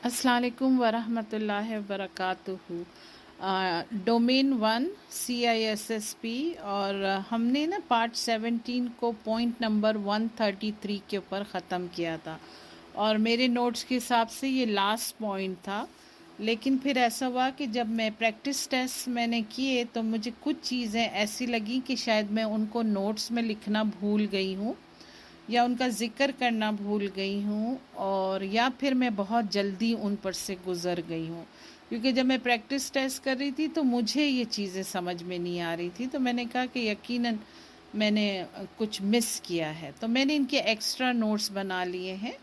السلام علیکم ورحمۃ اللہ وبرکاتہ۔ ڈومین 1 CISSP، اور ہم نے نا پارٹ 17 کو پوائنٹ نمبر 133 کے اوپر ختم کیا تھا، اور میرے نوٹس کے حساب سے یہ لاسٹ پوائنٹ تھا۔ لیکن پھر ایسا ہوا کہ جب میں پریکٹس ٹیسٹ میں نے کیے تو مجھے کچھ چیزیں ایسی لگیں کہ شاید میں ان کو نوٹس میں لکھنا بھول گئی ہوں، یا ان کا ذکر کرنا بھول گئی ہوں، اور یا پھر میں بہت جلدی ان پر سے گزر گئی ہوں، کیونکہ جب میں پریکٹس ٹیسٹ کر رہی تھی تو مجھے یہ چیزیں سمجھ میں نہیں آ رہی تھی، تو میں نے کہا کہ یقیناً میں نے کچھ مس کیا ہے، تو میں نے ان کے ایکسٹرا نوٹس بنا لیے ہیں،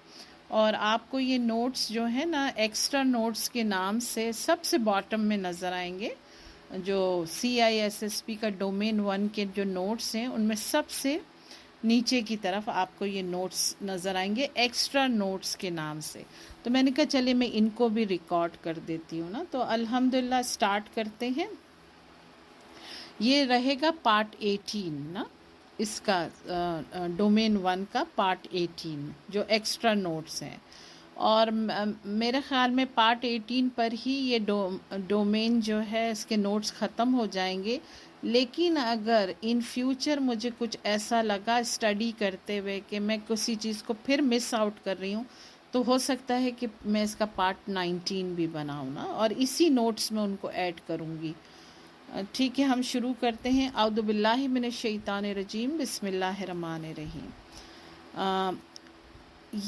اور آپ کو یہ نوٹس جو ہے نا ایکسٹرا نوٹس کے نام سے سب سے باٹم میں نظر آئیں گے۔ جو CISSP کا ڈومین 1 کے جو نوٹس ہیں ان میں سب سے نیچے کی طرف آپ کو یہ نوٹس نظر آئیں گے ایکسٹرا نوٹس کے نام سے، تو میں نے کہا چلے میں ان کو بھی ریکارڈ کر دیتی ہوں نا۔ تو الحمدللہ سٹارٹ کرتے ہیں۔ یہ رہے گا پارٹ 18 نا، اس کا ڈومین 1 کا پارٹ 18 جو ایکسٹرا نوٹس ہیں، اور میرے خیال میں پارٹ 18 پر ہی یہ ڈومین جو ہے اس کے نوٹس ختم ہو جائیں گے۔ لیکن اگر ان فیوچر مجھے کچھ ایسا لگا اسٹڈی کرتے ہوئے کہ میں کسی چیز کو پھر مس آؤٹ کر رہی ہوں، تو ہو سکتا ہے کہ میں اس کا پارٹ 19 بھی بناؤں نا، اور اسی نوٹس میں ان کو ایڈ کروں گی۔ ٹھیک ہے، ہم شروع کرتے ہیں۔ اعوذ باللہ من الشیطان الرجیم، بسم اللہ الرحمن الرحیم۔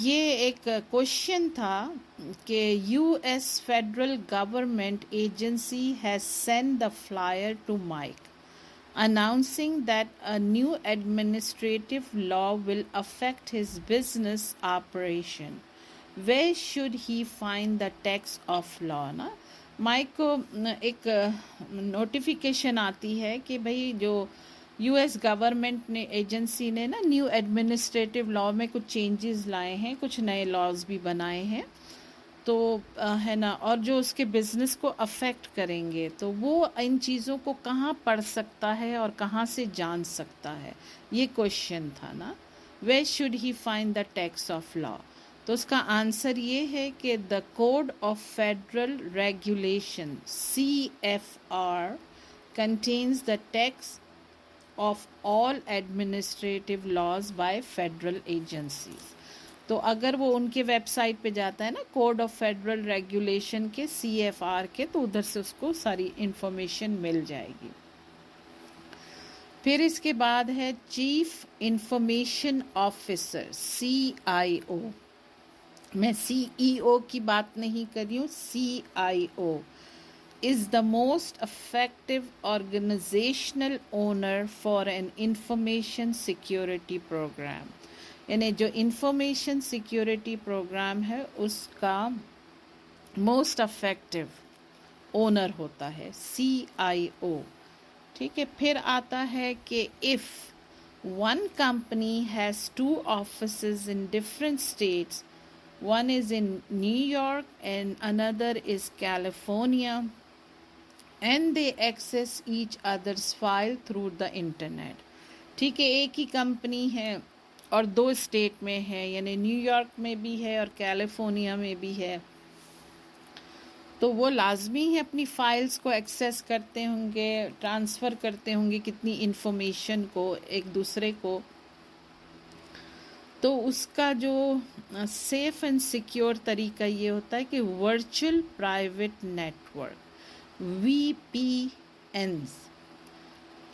یہ ایک کوشچن تھا کہ US federal government agency has send the flyer to Mike announcing that a new administrative law will affect his business operation. Where should he find the text of law؟ نا مائک کو ایک notification آتی ہے کہ بھئی جو US government نے agency نے نا نیو ایڈمنسٹریٹو لاء میں کچھ چینجز لائے ہیں، کچھ نئے لاز بھی بنائے ہیں، تو ہے نا، اور جو اس کے بزنس کو افیکٹ کریں گے، تو وہ ان چیزوں کو کہاں پڑھ سکتا ہے اور کہاں سے جان سکتا ہے، یہ کوشچن تھا نا۔ Where should he find the text of law? تو اس کا آنسر یہ ہے کہ the code of federal regulation CFR contains the text of all administrative laws by federal agencies۔ تو اگر وہ ان کے ویب سائٹ پہ جاتا ہے نا کوڈ آف فیڈرل ریگولیشن کے CFR کے، تو ادھر سے اس کو ساری انفارمیشن مل جائے گی۔ پھر اس کے بعد ہے چیف انفارمیشن آفیسر CIO۔ میں CEO کی بات نہیں کر رہی ہوں، CIO is the most effective organizational owner for an information security program۔ یعنی جو انفارمیشن سیکیورٹی پروگرام ہے اس کا موسٹ افیکٹو اونر ہوتا ہے CIO۔ ٹھیک ہے، پھر آتا ہے کہ if one company has 2 offices in different states, one is in New York and another is California, and they access each other's file through the internet۔ ٹھیک ہے، ایک ہی کمپنی ہے اور 2 اسٹیٹ میں ہے، یعنی نیو یارک میں بھی ہے اور کیلیفورنیا میں بھی ہے، تو وہ لازمی ہے اپنی فائلز کو ایکسیس کرتے ہوں گے، ٹرانسفر کرتے ہوں گے کتنی انفارمیشن کو ایک دوسرے کو۔ تو اس کا جو سیف اینڈ سیکیور طریقہ یہ ہوتا ہے کہ virtual private network VPNs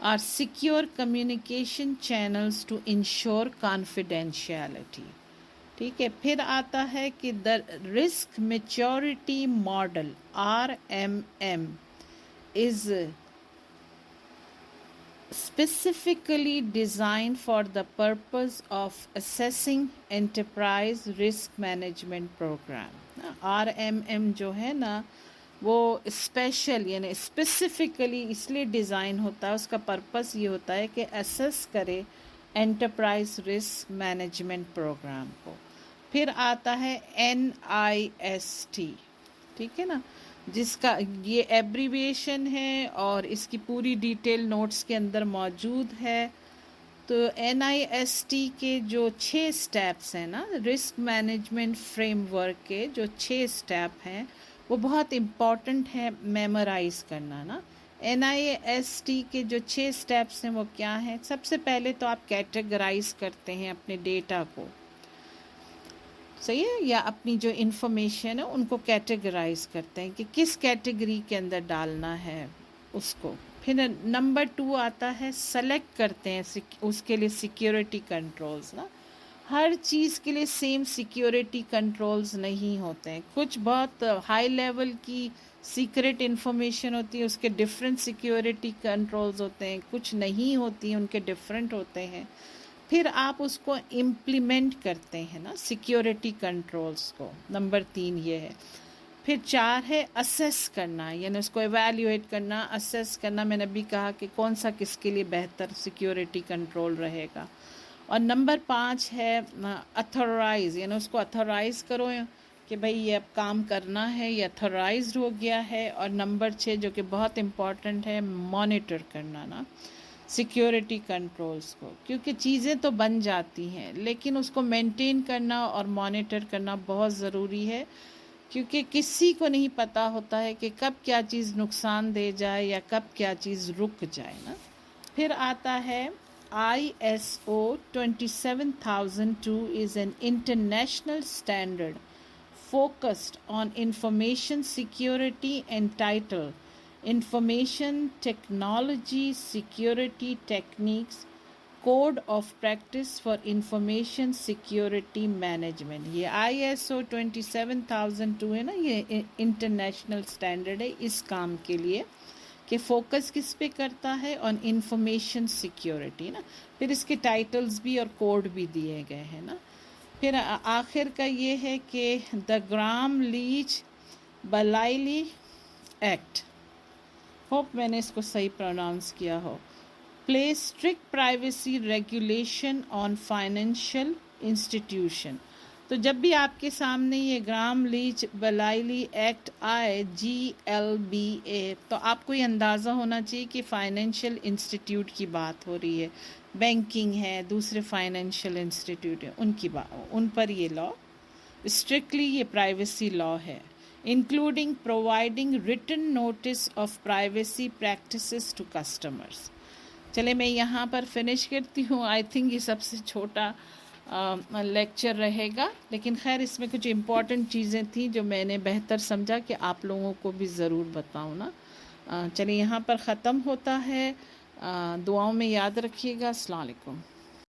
are secure communication channels to ensure confidentiality۔ ٹھیک ہے، پھر آتا ہے کہ the risk maturity model RMM is specifically designed for the purpose of assessing enterprise risk management program۔ RMM جو ہے نا وہ اسپیشل یعنی اسپیسیفکلی اس لیے ڈیزائن ہوتا ہے، اس کا پرپس یہ ہوتا ہے کہ اسیس کرے انٹرپرائز رسک مینجمنٹ پروگرام کو۔ پھر آتا ہے NIST، ٹھیک ہے نا، جس کا یہ ایبریویشن ہے اور اس کی پوری ڈیٹیل نوٹس کے اندر موجود ہے۔ تو NIST کے جو 6 اسٹیپس ہیں نا، رسک مینجمنٹ فریم ورک کے جو 6 اسٹیپ ہیں وہ بہت امپورٹنٹ ہے میمورائز کرنا نا۔ NIST کے جو 6 اسٹیپس ہیں وہ کیا ہیں؟ سب سے پہلے تو آپ کیٹیگرائز کرتے ہیں اپنے ڈیٹا کو، صحیح ہے، یا اپنی جو انفارمیشن ہے ان کو کیٹیگرائز کرتے ہیں کہ کس کیٹیگری کے اندر ڈالنا ہے اس کو۔ پھر نمبر 2 آتا ہے سلیکٹ کرتے ہیں اس کے لیے سیکیورٹی کنٹرولز نا۔ ہر چیز کے لیے سیم سیکیورٹی کنٹرولز نہیں ہوتے ہیں، کچھ بہت ہائی لیول کی سیکرٹ انفارمیشن ہوتی ہے، اس کے ڈفرینٹ سیکیورٹی کنٹرولز ہوتے ہیں، کچھ نہیں ہوتی ہیں، ان کے ڈفرینٹ ہوتے ہیں۔ پھر آپ اس کو امپلیمنٹ کرتے ہیں نا سیکیورٹی کنٹرولز کو، نمبر 3 یہ ہے۔ پھر 4 ہے اسیس کرنا، یعنی اس کو ایویلیویٹ کرنا، اسیس کرنا، میں نے بھی کہا کہ کون سا کس کے لیے بہتر سیکیورٹی کنٹرول رہے گا۔ اور نمبر 5 ہے اتھورائز، یعنی اس کو اتھورائز کرو کہ بھئی یہ اب کام کرنا ہے، یہ اتھورائزڈ ہو گیا ہے۔ اور نمبر 6 جو کہ بہت امپورٹنٹ ہے، مانیٹر کرنا نا سیکیورٹی کنٹرولز کو، کیونکہ چیزیں تو بن جاتی ہیں لیکن اس کو مینٹین کرنا اور مانیٹر کرنا بہت ضروری ہے، کیونکہ کسی کو نہیں پتہ ہوتا ہے کہ کب کیا چیز نقصان دے جائے یا کب کیا چیز رک جائے نا۔ پھر آتا ہے ISO 27002 is an international standard focused on information security entitled Information Technology Security Techniques Code of Practice for Information Security Management۔ یہ ISO 27002 ہے نا، یہ انٹرنیشنل سٹینڈرڈ ہے اس کام کے لیے کہ فوکس کس پہ کرتا ہے، آن انفارمیشن سیکیورٹی نا۔ پھر اس کے ٹائٹلز بھی اور کوڈ بھی دیے گئے ہیں نا۔ پھر آخر کا یہ ہے کہ the Gramm Leach Bliley Act, hope میں نے اس کو صحیح پروناؤنس کیا ہو، place strict privacy regulation on financial institution. تو جب بھی آپ کے سامنے یہ گرام لیچ بلائلی ایکٹ آئے GLBA، تو آپ کو یہ اندازہ ہونا چاہیے کہ فائنینشیل انسٹیٹیوٹ کی بات ہو رہی ہے، بینکنگ ہے، دوسرے فائنینشیل انسٹیٹیوٹ ہیں، ان پر یہ لا اسٹرکٹلی یہ پرائیویسی لا ہے، including providing written notice of privacy practices to customers. چلے میں یہاں پر فنش کرتی ہوں۔ آئی تھنک یہ سب سے چھوٹا لیکچر رہے گا، لیکن خیر اس میں کچھ امپورٹنٹ چیزیں تھیں جو میں نے بہتر سمجھا کہ آپ لوگوں کو بھی ضرور بتاؤں نا۔ چلیں یہاں پر ختم ہوتا ہے، دعاؤں میں یاد رکھیے گا۔ السلام علیکم۔